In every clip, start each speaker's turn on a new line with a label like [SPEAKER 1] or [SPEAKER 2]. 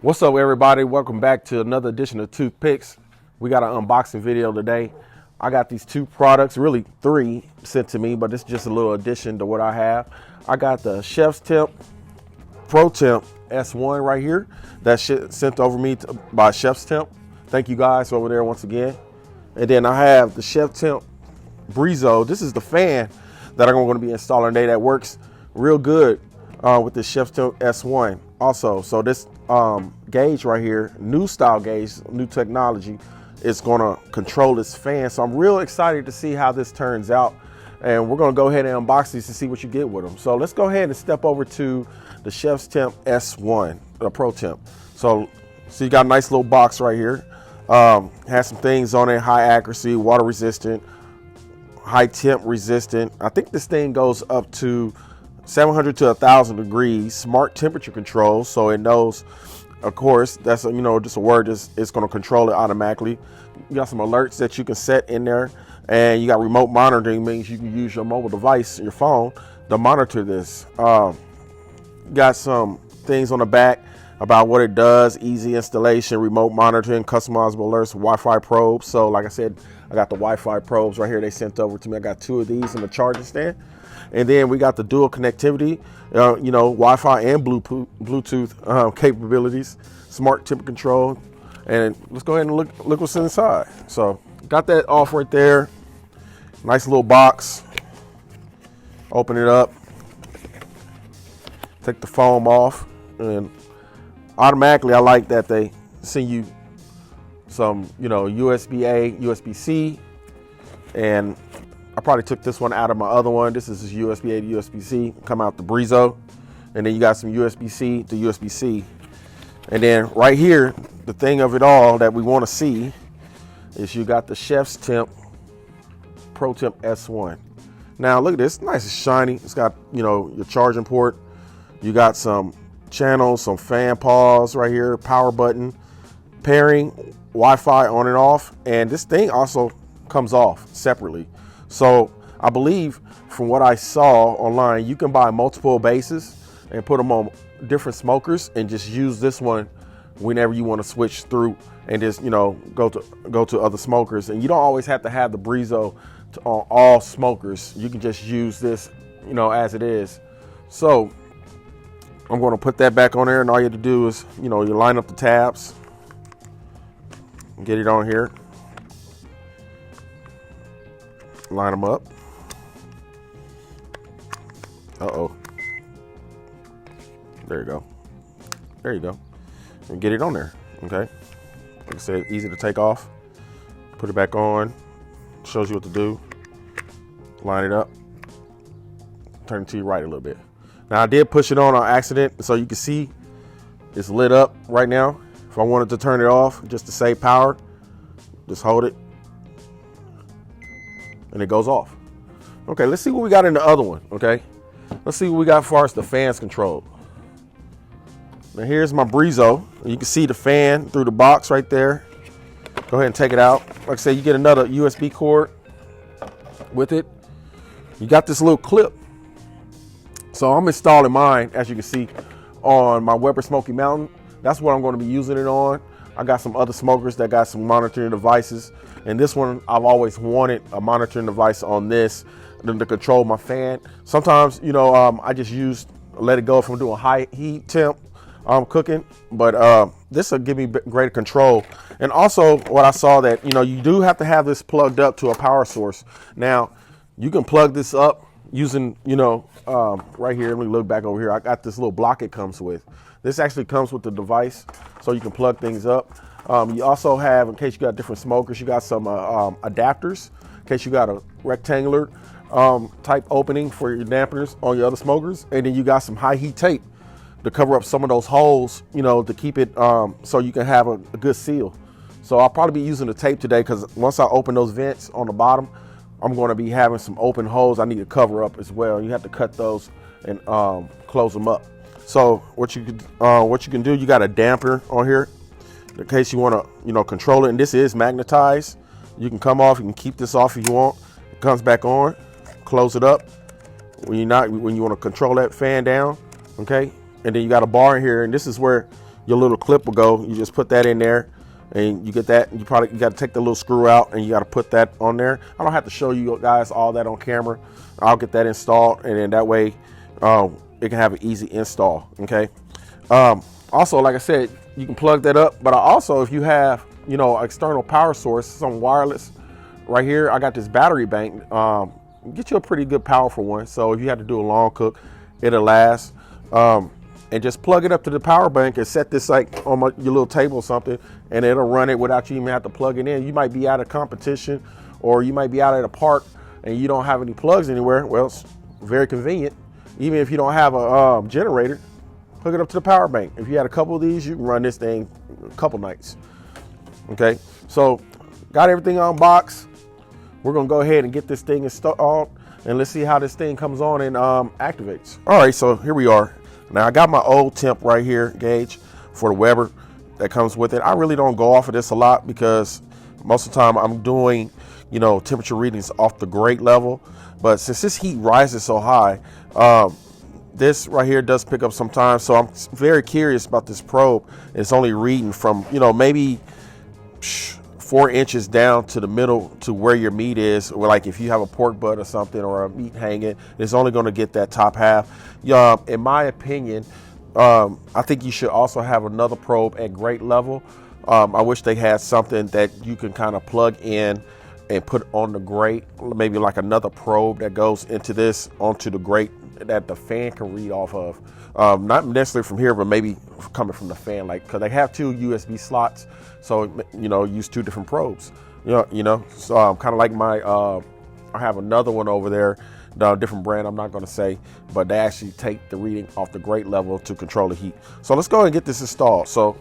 [SPEAKER 1] What's up, everybody? Welcome back to another edition of Toothpicks. We got an unboxing video today. I got these two products, really three, sent to me, but it's just a little addition to what I have. I got the ChefsTemp ProTemp S1 right here. That's sent over me by ChefsTemp. Thank you guys over there once again. And then I have the ChefsTemp Breezo. This is the fan that I'm going to be installing today that works real good with the ChefsTemp S1 also. So this gauge right here, new style gauge, new technology, is going to control this fan. So I'm real excited to see how this turns out. And we're going to go ahead and unbox these to see what you get with them. So let's go ahead and step over to the ChefsTemp S1, the ProTemp. So you got a nice little box right here. Has some things on it: high accuracy, water resistant, high temp resistant. I think this thing goes up to 700 to 1,000 degrees. Smart temperature control, so it knows. Of course, that's just a word. It's going to control it automatically. You got some alerts that you can set in there, and you got remote monitoring. Means you can use your mobile device, your phone, to monitor this. Got some things on the back about what it does: easy installation, remote monitoring, customizable alerts, Wi-Fi probes. So like I said, I got the Wi-Fi probes right here. They sent over to me. I got two of these in the charging stand. And then we got the dual connectivity, Wi-Fi and Bluetooth capabilities, smart temperature control. And let's go ahead and look what's inside. So got that off right there. Nice little box. Open it up. Take the foam off. And automatically, I like that they send you some, USB-A, USB-C. And I probably took this one out of my other one. This is USB-A to USB-C, come out the Breezo. And then you got some USB-C to USB-C. And then right here, the thing of it all that we want to see is you got the ChefsTemp ProTemp S1. Now look at this, nice and shiny. It's got, your charging port. You got some channels, some fan pause right here, power button, pairing, Wi-Fi on and off. And this thing also comes off separately. So I believe from what I saw online, you can buy multiple bases and put them on different smokers and just use this one whenever you want to switch through and just, go to other smokers. And you don't always have to have the Breezo on all smokers. You can just use this, as it is. So I'm going to put that back on there, and all you have to do is, you line up the tabs, get it on here. Line them up. There you go. There you go. And get it on there. Okay. Like I said, easy to take off. Put it back on. Shows you what to do. Line it up. Turn it to your right a little bit. Now I did push it on accident, so you can see it's lit up right now. If I wanted to turn it off just to save power, just hold it. And it goes off. Okay, let's see what we got in the other one, okay? Let's see what we got as far as the fans control. Now here's my Breezo. You can see the fan through the box right there. Go ahead and take it out. Like I said, you get another USB cord with it. You got this little clip. So I'm installing mine, as you can see, on my Weber Smoky Mountain. That's what I'm going to be using it on. I got some other smokers that got some monitoring devices. And this one, I've always wanted a monitoring device on this to control my fan. Sometimes, I just let it go if I'm doing high heat temp cooking. But this will give me greater control. And also, what I saw that, you do have to have this plugged up to a power source. Now, you can plug this up using, right here. Let me look back over here. I got this little block it comes with. This actually comes with the device, so you can plug things up. You also have, in case you got different smokers, you got some adapters, in case you got a rectangular type opening for your dampeners on your other smokers. And then you got some high heat tape to cover up some of those holes, to keep it so you can have a good seal. So I'll probably be using the tape today, because once I open those vents on the bottom, I'm going to be having some open holes I need to cover up as well. You have to cut those and close them up. So what you can do, you got a damper on here in case you want to, control it. And this is magnetized. You can come off. You can keep this off if you want. It comes back on. Close it up when you want to control that fan down. Okay. And then you got a bar in here, and this is where your little clip will go. You just put that in there and you get that. You got to take the little screw out and you got to put that on there. I don't have to show you guys all that on camera. I'll get that installed, and then that way it can have an easy install. Okay. Also, like I said, you can plug that up, but also if you have, you know, external power source, some wireless right here, I got this battery bank, get you a pretty good powerful one. So if you had to do a long cook, it'll last. And just plug it up to the power bank and set this like on your little table or something, and it'll run it without you even have to plug it in. You might be out of competition, or you might be out at a park and you don't have any plugs anywhere. Well, it's very convenient. Even if you don't have a generator, hook it up to the power bank. If you had a couple of these, you can run this thing a couple nights. Okay, so got everything unboxed. We're gonna go ahead and get this thing installed, and let's see how this thing comes on and activates. All right, so here we are. Now I got my old temp right here gauge for the Weber that comes with it. I really don't go off of this a lot because most of the time I'm doing, you know, temperature readings off the grate level. But since this heat rises so high, this right here does pick up sometimes. So I'm very curious about this probe. It's only reading from, you know, maybe 4 inches down to the middle to where your meat is, or like if you have a pork butt or something or a meat hanging, it's only going to get that top half. In my opinion, I think you should also have another probe at grate level. I wish they had something that you can kind of plug in and put on the grate, maybe like another probe that goes into this onto the grate that the fan can read off of. Not necessarily from here, but maybe coming from the fan, like, because they have 2 USB slots, so you know, use 2 different probes. You know, so kind of like my I have another one over there, the different brand I'm not going to say, but they actually take the reading off the grate level to control the heat. So let's go ahead and get this installed. So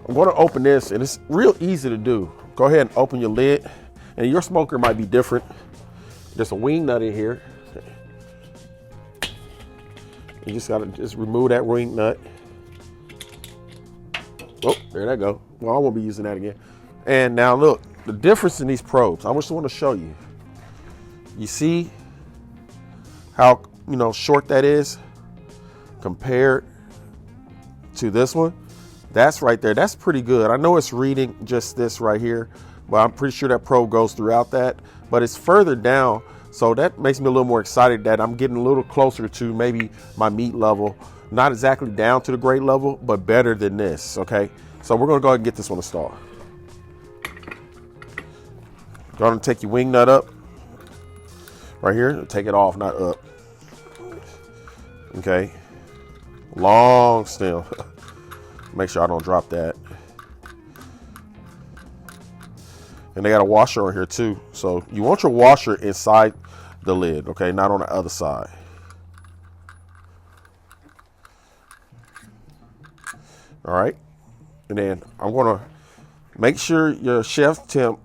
[SPEAKER 1] I'm going to open this, and it's real easy to do. Go ahead and open your lid, and your smoker might be different. There's a wing nut in here. You just gotta remove that wing nut. Oh, there that go. Well, I won't be using that again. And now look, the difference in these probes. I just want to show you. You see how, you know, short that is compared to this one? That's right there. That's pretty good. I know it's reading just this right here, but I'm pretty sure that probe goes throughout that. But it's further down. So that makes me a little more excited that I'm getting a little closer to maybe my meat level. Not exactly down to the grate level, but better than this, okay? So we're gonna go ahead and get this one installed. Go ahead and take your wing nut up. Right here, take it off, not up. Okay. Long stem. Make sure I don't drop that. And they got a washer on here too. So you want your washer inside the lid, okay, not on the other side. All right, and then I'm gonna make sure your ChefsTemp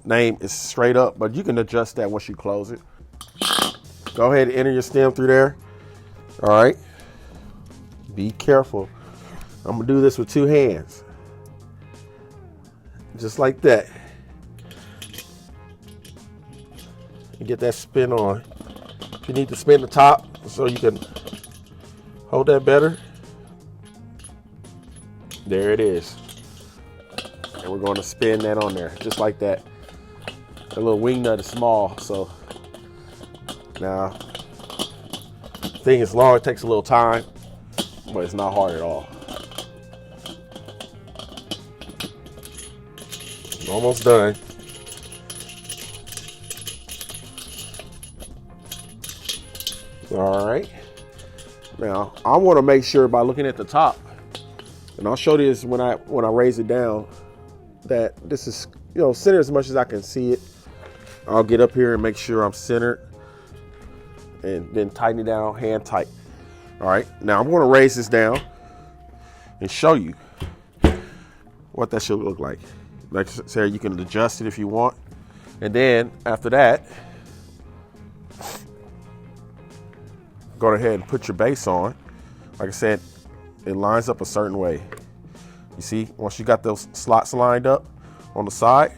[SPEAKER 1] name is straight up, but you can adjust that once you close it. Go ahead and enter your stem through there. All right, be careful. I'm gonna do this with 2 hands, just like that. And get that spin on. If you need to spin the top so you can hold that better, there it is. And we're going to spin that on there just like that. The little wing nut is small, so now thing is long. It takes a little time, but it's not hard at all. Almost done. All right. Now I want to make sure by looking at the top, and I'll show you this when I raise it down, that this is, you know, centered as much as I can see it. I'll get up here and make sure I'm centered, and then tighten it down, hand tight. All right. Now I'm going to raise this down and show you what that should look like. Like I said, you can adjust it if you want, and then after that, go ahead and put your base on. Like I said, it lines up a certain way. You see, once you got those slots lined up on the side,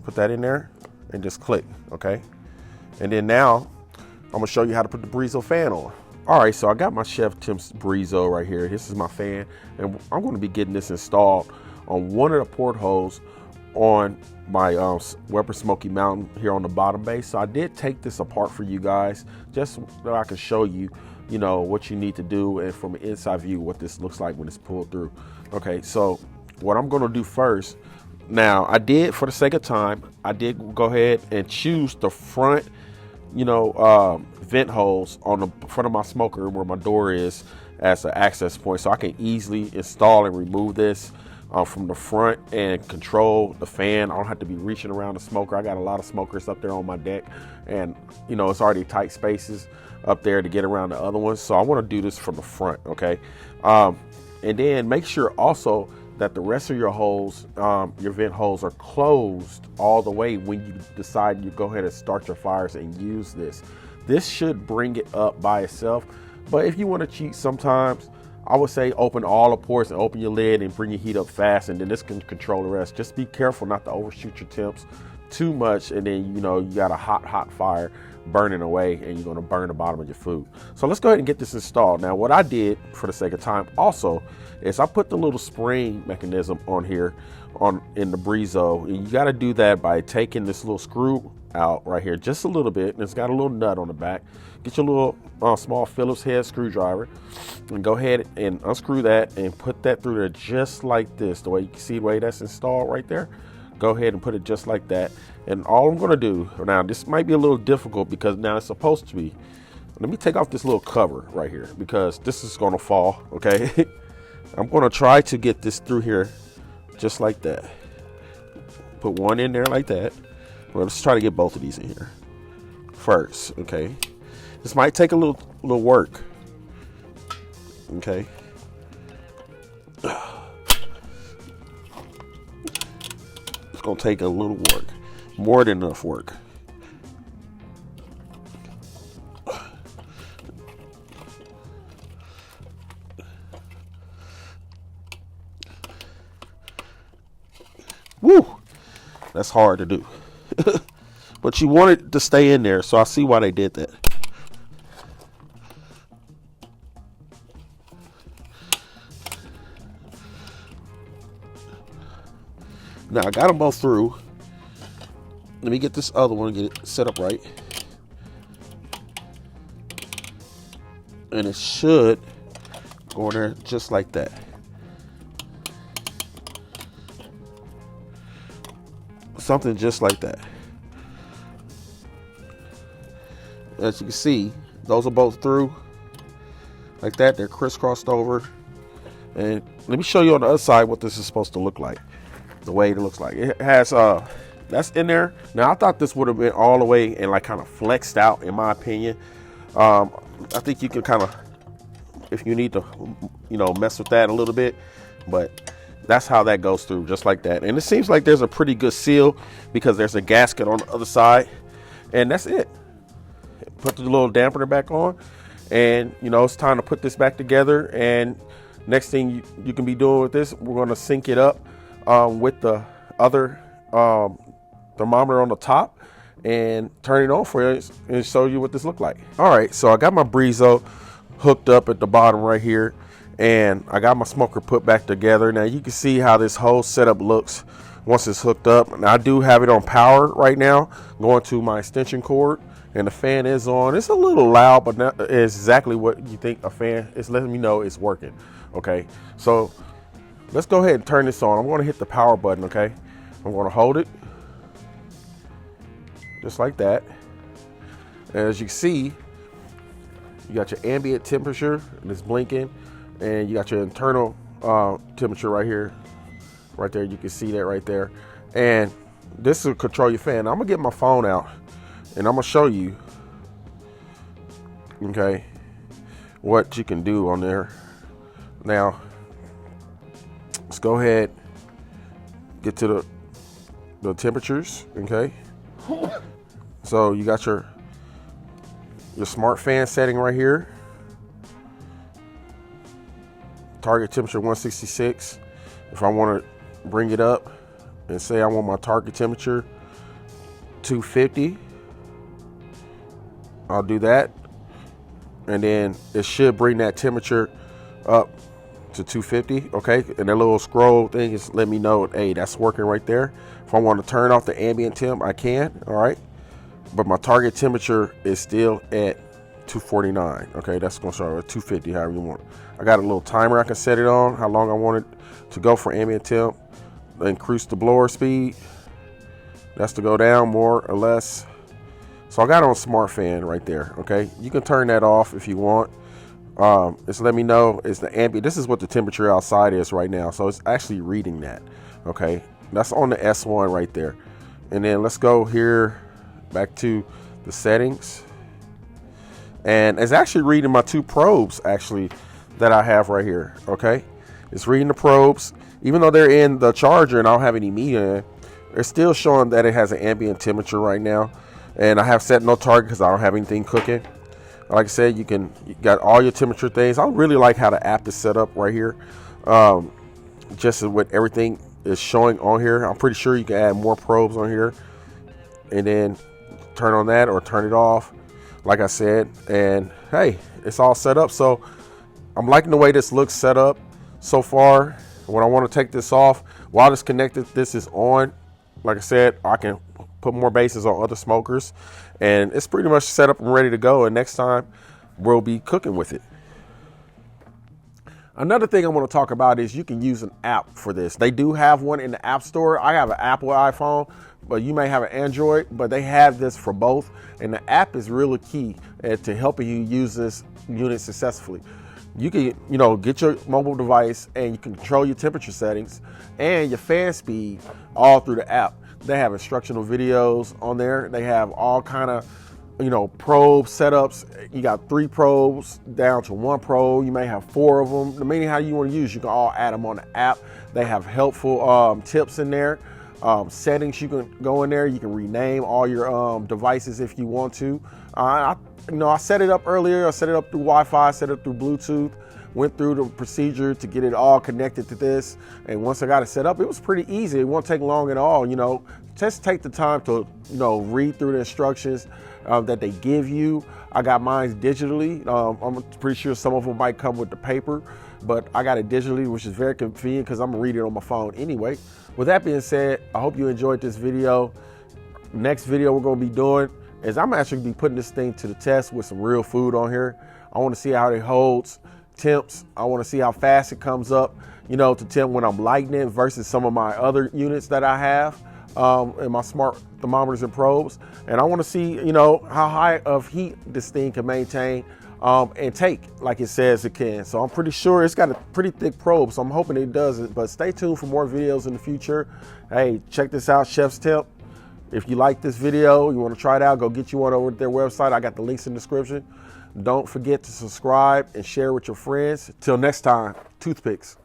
[SPEAKER 1] put that in there and just click, okay? And then now, I'm gonna show you how to put the Breezo fan on. All right, so I got my ChefsTemp Breezo right here. This is my fan, and I'm going to be getting this installed on one of the portholes on my Weber Smoky Mountain here on the bottom base. So I did take this apart for you guys, just so I can show you, you know, what you need to do, and from an inside view, what this looks like when it's pulled through. Okay, so what I'm going to do first, now I did, for the sake of time, I did go ahead and choose the front, you know, vent holes on the front of my smoker where my door is as an access point, so I can easily install and remove this from the front and control the fan. I don't have to be reaching around the smoker. I got a lot of smokers up there on my deck, and you know, it's already tight spaces up there to get around the other ones, so I want to do this from the front. Okay, and then make sure also that the rest of your holes, your vent holes, are closed all the way when you decide you go ahead and start your fires and use this. This should bring it up by itself, but if you want to cheat sometimes, I would say open all the ports and open your lid and bring your heat up fast, and then this can control the rest. Just be careful not to overshoot your temps too much, and then, you know, you got a hot fire burning away and you're going to burn the bottom of your food. So let's go ahead and get this installed. Now what I did, for the sake of time also, is I put the little spring mechanism on here in the Breezo, and you got to do that by taking this little screw out right here just a little bit, and it's got a little nut on the back. Get your little small Phillips head screwdriver and go ahead and unscrew that and put that through there just like this. The way you can see the way that's installed right there, go ahead and put it just like that. And all I'm going to do now, this might be a little difficult because now it's supposed to be, let me take off this little cover right here because this is going to fall. Okay, I'm going to try to get this through here just like that. Put one in there like that. Well, let's try to get both of these in here first. Okay, this might take a little work. Okay, it's gonna take a little work, more than enough work. Woo, that's hard to do. But you want it to stay in there, so I see why they did that. Now I got them both through. Let me get this other one, get it set up right. And it should go in there just like that. Something just like that. As you can see, those are both through like that. They're crisscrossed over. And let me show you on the other side what this is supposed to look like. The way it looks like. It has that's in there. Now I thought this would have been all the way and like kind of flexed out, in my opinion. I think you can kind of, if you need to, you know, mess with that a little bit, but that's how that goes through, just like that. And it seems like there's a pretty good seal because there's a gasket on the other side, and that's it. Put the little dampener back on, and you know, it's time to put this back together. And next thing you can be doing with this, we're going to sync it up with the other thermometer on the top and turn it on for you and show you what this look like. All right, so I got my Breezo hooked up at the bottom right here, and I got my smoker put back together. Now you can see how this whole setup looks once it's hooked up. Now I do have it on power right now, going to my extension cord, and the fan is on. It's a little loud, but it's exactly what you think a fan is letting me know it's working. Okay, so let's go ahead and turn this on. I'm going to hit the power button. Okay, I'm going to hold it just like that. And as you can see, you got your ambient temperature and it's blinking, and you got your internal temperature right here, right there. You can see that right there. And this will control your fan. Now, I'm gonna get my phone out and I'm gonna show you, okay, what you can do on there. Now, let's go ahead, get to the temperatures. Okay, so you got your smart fan setting right here. Target temperature 166. If I want to bring it up and say I want my target temperature 250, I'll do that. and then it should bring that temperature up to 250. Okay, and that little scroll thing is let me know, hey, that's working right there. If I want to turn off the ambient temp, I can. All right, but my target temperature is still at 249. Okay, that's gonna start at 250, however you want it. I got a little timer I can set it on, how long I want it to go for ambient temp. Increase the blower speed. That's to go down more or less. So I got on smart fan right there. Okay, you can turn that off if you want. It's let me know it's the ambient. This is what the temperature outside is right now, so it's actually reading that. Okay, that's on the S1 right there. And then let's go here back to the settings, and it's actually reading my 2 probes actually that I have right here. Okay, it's reading the probes, even though they're in the charger and I don't have any meat in it. They're still showing that it has an ambient temperature right now, and I have set no target because I don't have anything cooking. Like I said, you got all your temperature things. I really like how the app is set up right here. Just with everything is showing on here. I'm pretty sure you can add more probes on here, and then turn on that or turn it off, like I said. And hey, it's all set up. So I'm liking the way this looks set up so far. When I want to take this off, while it's connected, this is on. Like I said, I can put more bases on other smokers, and it's pretty much set up and ready to go. And next time we'll be cooking with it. Another thing I want to talk about is you can use an app for this. They do have one in the App Store. I have an Apple iPhone, but you may have an Android, but they have this for both. And the app is really key to helping you use this unit successfully. You can, get your mobile device and you can control your temperature settings and your fan speed all through the app. They have instructional videos on there. They have all kind of, probe setups. You got 3 probes down to 1 probe. You may have 4 of them. Depending how you want to use, you can all add them on the app. They have helpful tips in there. Settings you can go in there. You can rename all your devices if you want to. I set it up earlier. I set it up through Wi-Fi, set it up through Bluetooth, went through the procedure to get it all connected to this. And once I got it set up, it was pretty easy. It won't take long at all. Just take the time to, read through the instructions that they give you. I got mine digitally. I'm pretty sure some of them might come with the paper, but I got it digitally, which is very convenient because I'm gonna read it on my phone anyway. With that being said, I hope you enjoyed this video. Next video we're gonna be doing is I'm actually be putting this thing to the test with some real food on here. I want to see how it holds temps. I want to see how fast it comes up, to temp when I'm lighting it versus some of my other units that I have in my smart thermometers and probes. And I want to see, how high of heat this thing can maintain and take like it says it can. So I'm pretty sure it's got a pretty thick probe, so I'm hoping it does it. But stay tuned for more videos in the future. Hey, check this out, ChefsTemp. If you like this video, you want to try it out, go get you one over at their website. I got the links in the description. Don't forget to subscribe and share with your friends. Till next time, toothpicks.